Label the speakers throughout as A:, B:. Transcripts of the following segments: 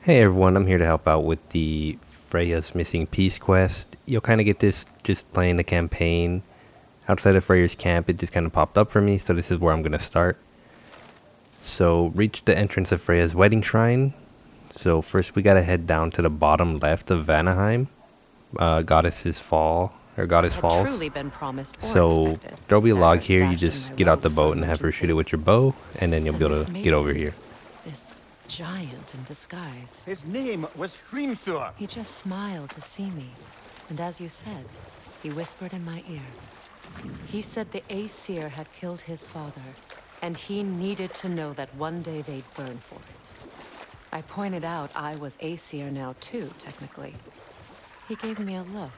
A: Hey everyone, I'm here to help out with the Freya's Missing Piece quest. You'll kind of get this just playing the campaign. Outside of Freya's camp, it just kind of popped up for me, so this is where I'm going to start. So, reach the entrance of Freya's wedding shrine. So first we gotta head down to the bottom left of Vanaheim. Goddess Falls.
B: Truly been promised or
A: So
B: expected.
A: there'll be a log
B: Better
A: here, you
B: stashed in
A: just
B: my
A: get out the
B: robe
A: boat
B: for
A: and have her shoot
B: emergency.
A: it with your bow, and then you'll be able
B: And
A: to
B: this
A: get over
B: Mason,
A: here.
B: This giant in disguise.
C: His name was Hrimthur.
B: He just smiled to see me. And as you said, he whispered in my ear. He said the Aesir had killed his father, and he needed to know that one day they'd burn for it. I pointed out I was Aesir now too, technically. He gave me a look,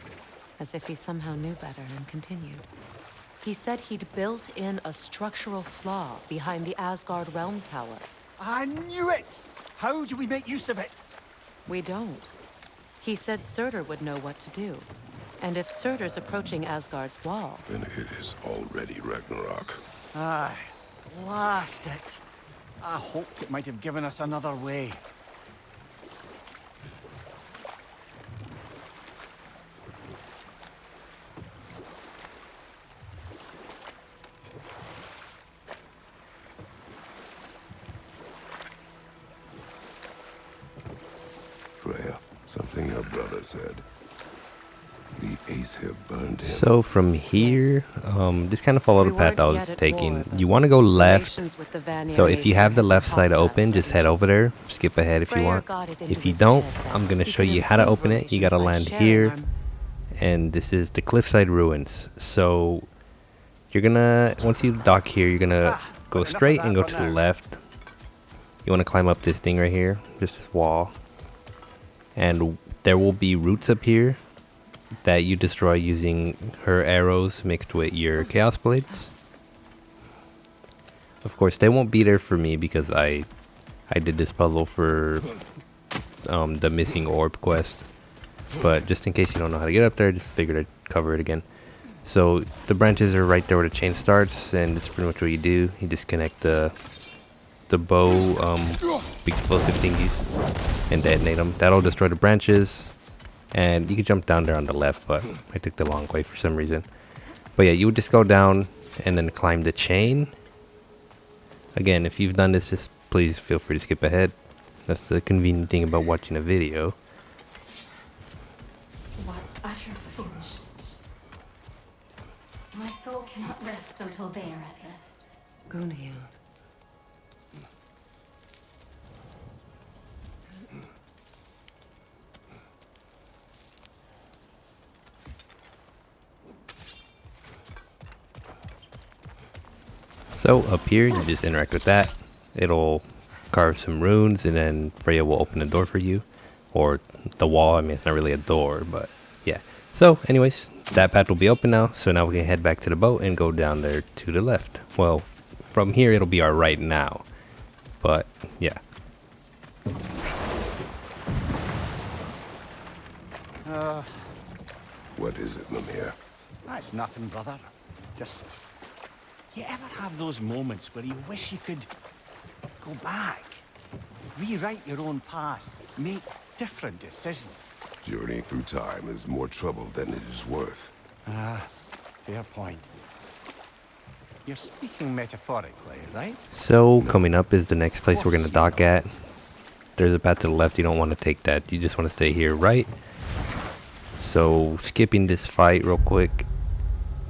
B: as if he somehow knew better, and continued. He said he'd built in a structural flaw behind the Asgard Realm Tower.
C: I knew it! How do we make use of it?
B: We don't. He said Surtur would know what to do. And if Surtur's approaching Asgard's wall...
D: Then it is already Ragnarok.
C: Aye, blast it. I hoped it might have given us another way.
D: Freya, something her brother said. The Aesir burned him.
A: So from here, just kind of follow the
B: We
A: path I
B: weren't
A: was
B: yet at
A: taking.
B: war, but
A: You want to go left.
B: relations with the Vanir
A: So if you
B: Aesir
A: have the
B: had
A: left
B: been
A: side
B: hostile
A: open,
B: for
A: just head over
B: ages.
A: there. Skip ahead if you
B: Freyr
A: want.
B: got it
A: If
B: into
A: you
B: his
A: don't,
B: head that
A: I'm going to
B: he
A: show
B: could
A: you how to
B: improve
A: open it. You got to
B: relations
A: land
B: by
A: here.
B: sharing
A: And this is the Cliffside Ruins. So you're going to, once you dock here, you're going to go
C: enough of
A: straight
C: that
A: and go
C: for
A: to the
C: now.
A: left. You want to climb up this thing right here. Just this wall. And there will be roots up here that you destroy using her arrows mixed with your chaos blades. Of course, they won't be there for me because I did this puzzle for the missing orb quest. But just in case you don't know how to get up there, just figured I'd cover it again. So the branches are right there where the chain starts, and it's pretty much what you do. You disconnect the bow, big explosive thingies, and detonate them. That'll destroy the branches. And you can jump down there on the left, but I took the long way for some reason. But yeah, you would just go down and then climb the chain. Again, if you've done this, just please feel free to skip ahead. That's the convenient thing about watching a video.
E: What utter foolishness. My soul cannot rest until they are at rest.
B: Gunhild.
A: So up here, you just interact with that. It'll carve some runes, and then Freya will open the door for you. Or the wall. I mean, it's not really a door, but yeah. So anyways, that path will be open now. So now we can head back to the boat and go down there to the left. Well, from here, it'll be our right now. But yeah.
D: What is it, Mimir?
C: That's nothing, brother. Just... You ever have those moments where you wish you could go back? Rewrite your own past. Make different decisions.
D: Journeying through time is more trouble than it is worth.
C: Fair point. You're speaking metaphorically, right?
A: So coming up is the next place we're gonna dock at. There's a path to the left. You don't want to take that. You just want to stay here, right? So skipping this fight real quick.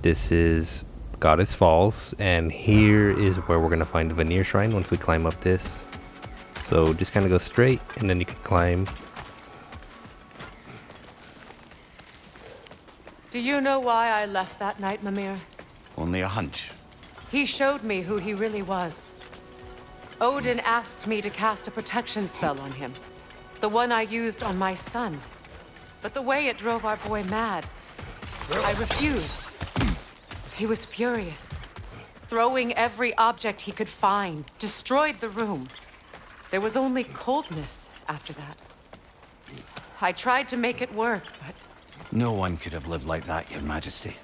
A: This is Goddess Falls, and here is where we're gonna find the Vanir Shrine once we climb up this. So just kind of go straight, and then you can climb.
B: Do you know why I left that night, Mimir?
C: Only a hunch.
B: He showed me who he really was. Odin asked me to cast a protection spell on him. The one I used on my son. But the way it drove our boy mad, I refused. He was furious. Throwing every object he could find, destroyed the room. There was only coldness after that. I tried to make it work, but...
F: No one could have lived like that, Your Majesty.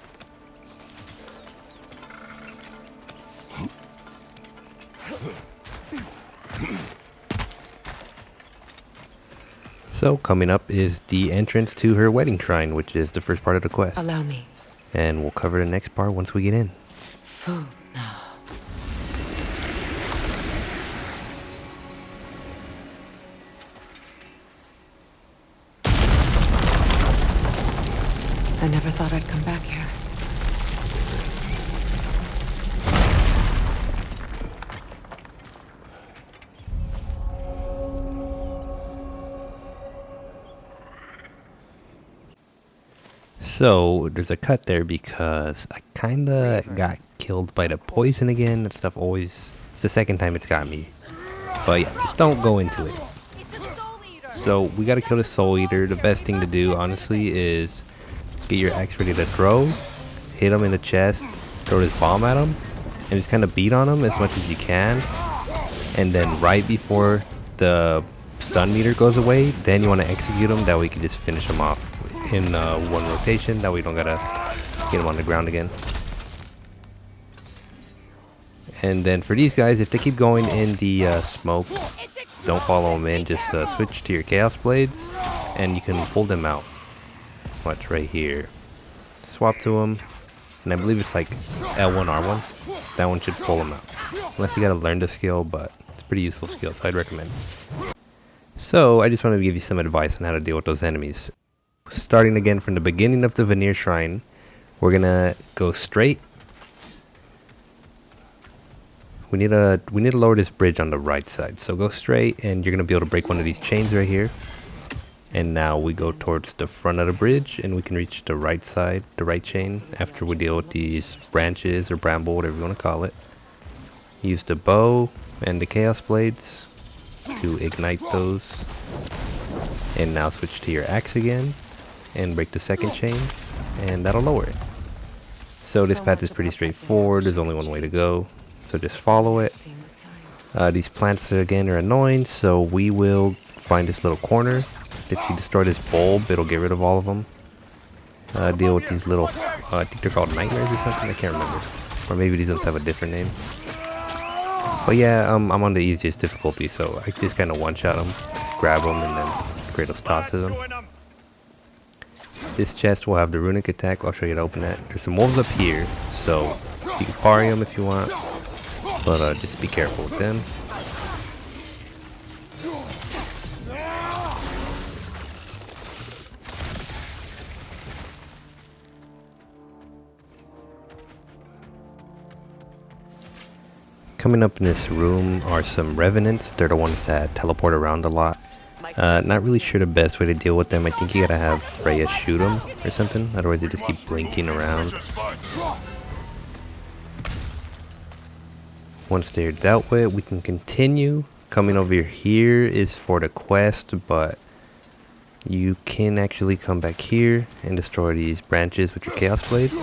A: So coming up is the entrance to her wedding shrine, which is the first part of the quest.
B: Allow me.
A: And we'll cover the next part once we get in.
B: Food now. I never thought I'd come back here.
A: So there's a cut there because I kinda got killed by the poison again. That stuff always, it's the second time it's got me. But yeah, just don't go into it. So we gotta kill the Soul Eater. The best thing to do, honestly, is get your axe ready to throw, hit him in the chest, throw this bomb at him, and just kind of beat on him as much as you can. And then right before the stun meter goes away, then you want to execute him. That way you can just finish him off in one rotation. That way you don't gotta get him on the ground again. And then for these guys, if they keep going in the smoke, don't follow them in. Just switch to your Chaos Blades, and you can pull them out. Watch right here. Swap to them, and I believe it's like L1, R1. That one should pull them out. Unless you gotta learn the skill, but it's a pretty useful skill, so I'd recommend. So I just wanted to give you some advice on how to deal with those enemies. Starting again from the beginning of the Veneer Shrine, we're gonna go straight. We need to lower this bridge on the right side. So go straight, and you're gonna be able to break one of these chains right here. And now we go towards the front of the bridge, and we can reach the right side, the right chain, after we deal with these branches or bramble, whatever you want to call it. Use the bow and the Chaos Blades to ignite those. And now switch to your axe again, and break the second chain, and that'll lower it. So this path is pretty straightforward. There's only one way to go, so just follow it. These plants again are annoying, so we will find this little corner. If you destroy this bulb, it'll get rid of all of them. Deal with these little, I think they're called nightmares or something, I can't remember. Or maybe these ones have a different name. But yeah, I'm on the easiest difficulty, so I just kind of one-shot them, just grab them, and then Kratos tosses them. This chest will have the Runic attack. I'll show you how to open that. There's some wolves up here, so you can parry them if you want, but just be careful with them. Coming up in this room are some revenants. They're the ones that teleport around a lot. Not really sure the best way to deal with them. I think you gotta have Freya shoot them or something. Otherwise they just keep blinking around. Once they're dealt with, we can continue. Coming over here is for the quest, but you can actually come back here and destroy these branches with your Chaos Blades.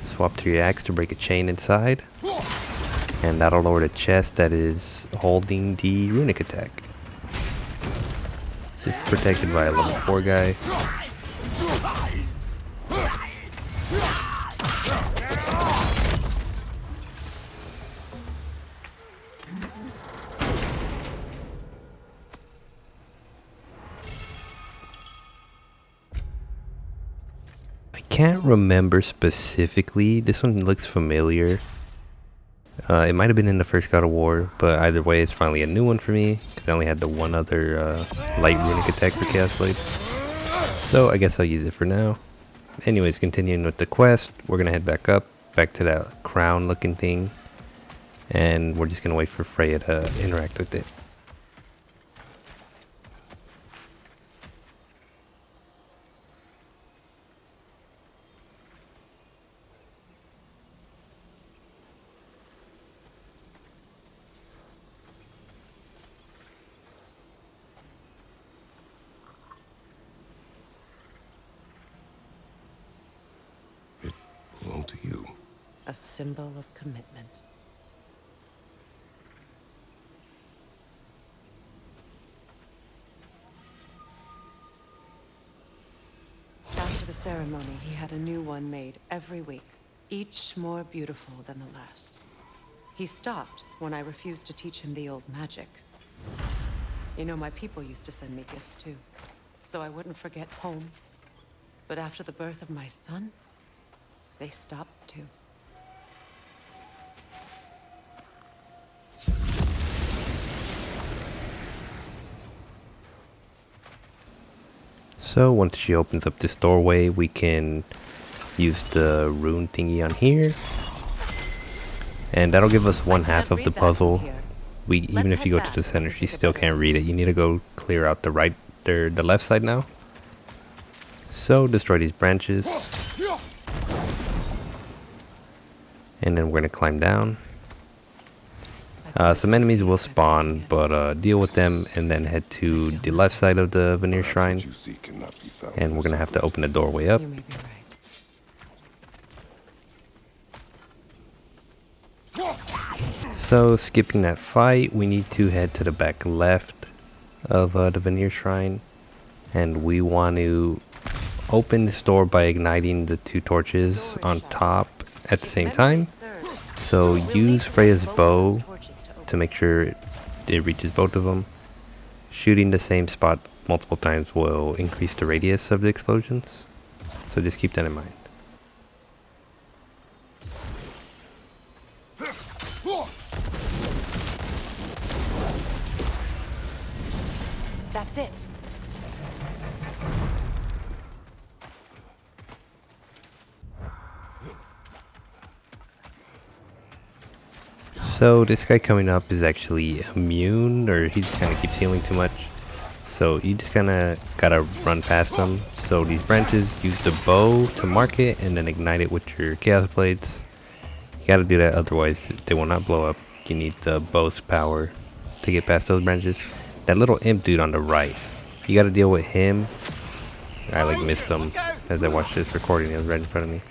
A: Swap to your axe to break a chain inside. And that'll lower the chest that is holding the Runic attack. Just protected by a level 4 guy. I can't remember specifically. This one looks familiar. It might have been in the first God of War, but either way, it's finally a new one for me, because I only had the one other light Runic attack for Chaos Blades. So I guess I'll use it for now. Anyways, continuing with the quest, we're going to head back up, back to that crown looking thing, and we're just going to wait for Freya to interact with it.
D: Belong to you.
B: A symbol of commitment. After the ceremony, he had a new one made every week, each more beautiful than the last. He stopped when I refused to teach him the old magic. You know, my people used to send me gifts too, so I wouldn't forget home. But after the birth of my son, they stopped too.
A: So once she opens up this doorway, we can use the rune thingy on here. And that'll give us one half of the puzzle. Even if you go to the center, she still can't read it. You need to go clear out the the left side now. So destroy these branches. And then we're gonna climb down. Some enemies will spawn, but deal with them and then head to the left side of the Veneer Shrine. And we're gonna have to open the doorway up.
B: You may be right.
A: So skipping that fight, we need to head to the back left of the Veneer Shrine. And we want to open this door by igniting the 2 torches on top at the same time. So use Freya's bow to make sure it reaches both of them. Shooting the same spot multiple times will increase the radius of the explosions. So just keep that in mind.
B: That's it.
A: So this guy coming up is actually immune, or he just kind of keeps healing too much. So you just kind of gotta run past them. So these branches, use the bow to mark it and then ignite it with your chaos blades. You gotta do that, otherwise they will not blow up. You need the bow's power to get past those branches. That little imp dude on the right, you gotta deal with him. I like missed him as I watched this recording. He was right in front of me.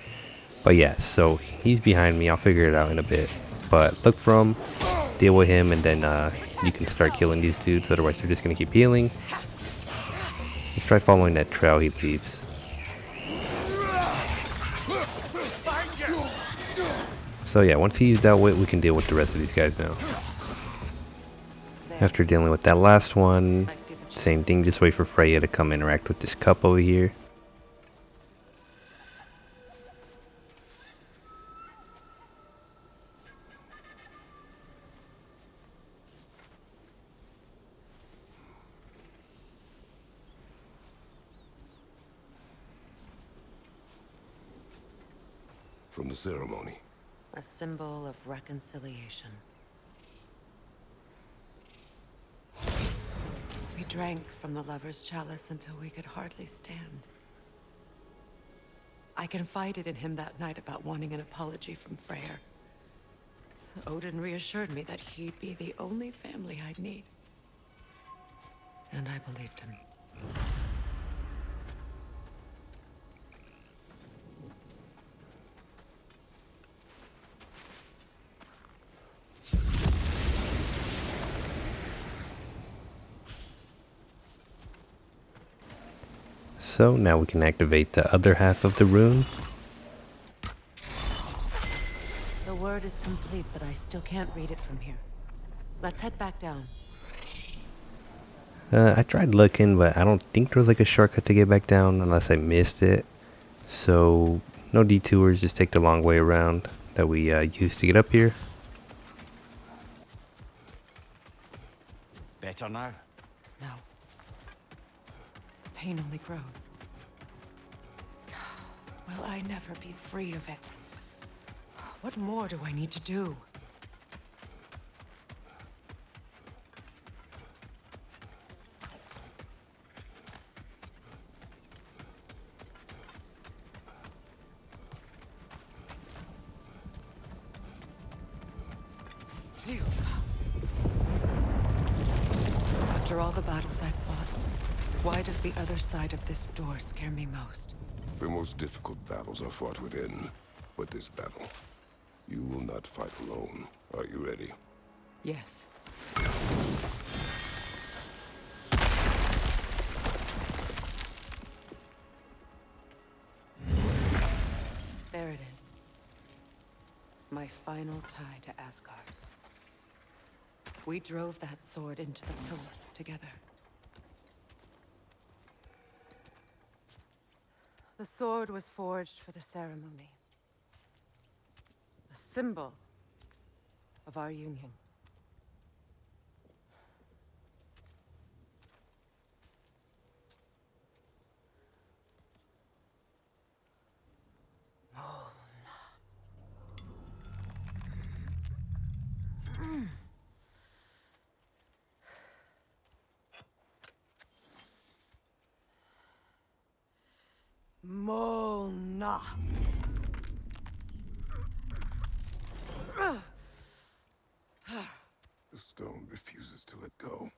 A: But yeah, so he's behind me. I'll figure it out in a bit. But look for him, deal with him, and then you can start killing these dudes. Otherwise, they're just gonna keep healing. Let's try following that trail he leaves. So yeah, once he's dealt with, we can deal with the rest of these guys now. After dealing with that last one, same thing, just wait for Freya to come interact with this cup over here.
D: From the ceremony.
B: A symbol of reconciliation. We drank from the lover's chalice until we could hardly stand. I confided in him that night about wanting an apology from Freya. Odin reassured me that he'd be the only family I'd need. And I believed him.
A: So now we can activate the other half of the rune.
B: The word is complete, but I still can't read it from here. Let's head back down.
A: I tried looking, but I don't think there was like a shortcut to get back down unless I missed it. So no detours, just take the long way around that we used to get up here.
F: Better now?
B: No. Pain only grows. Will I never be free of it? What more do I need to do? After all the battles I've fought, why does the other side of this door scare me most?
D: The most difficult battles are fought within. But this battle, you will not fight alone. Are you ready?
B: Yes. There it is. My final tie to Asgard. We drove that sword into the pillar together. The sword was forged for the ceremony. A symbol of our union. Mona.
D: The stone refuses to let go.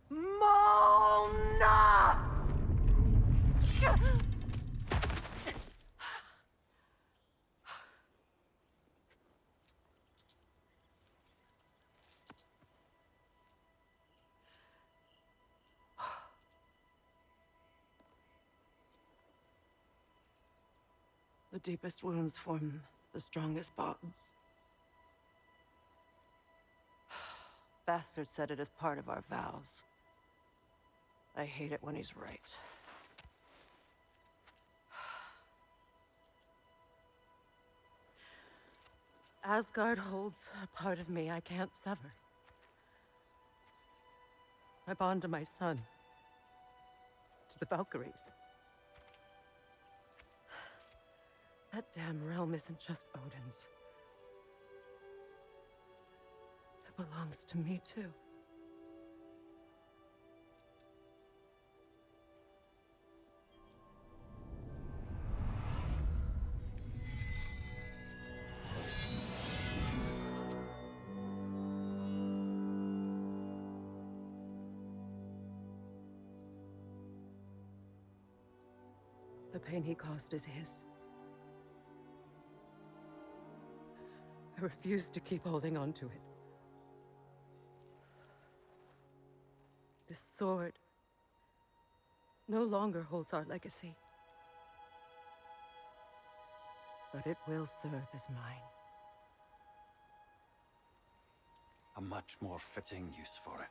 B: Mona! The deepest wounds form the strongest bonds. Bastard said it as part of our vows. I hate it when he's right. Asgard holds a part of me I can't sever. I bond to my son. To the Valkyries. That damn realm isn't just Odin's. It belongs to me, too. The pain he caused is his. I refuse to keep holding on to it. This sword no longer holds our legacy. But it will serve as mine.
F: A much more fitting use for it.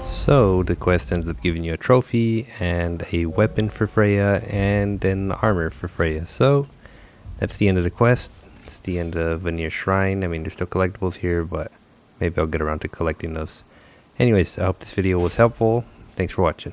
A: So the quest ends up giving you a trophy and a weapon for Freya and an armor for Freya. So that's the end of the quest. It's the end of Vanir Shrine. I mean, there's still collectibles here, but maybe I'll get around to collecting those. Anyways, I hope this video was helpful. Thanks for watching.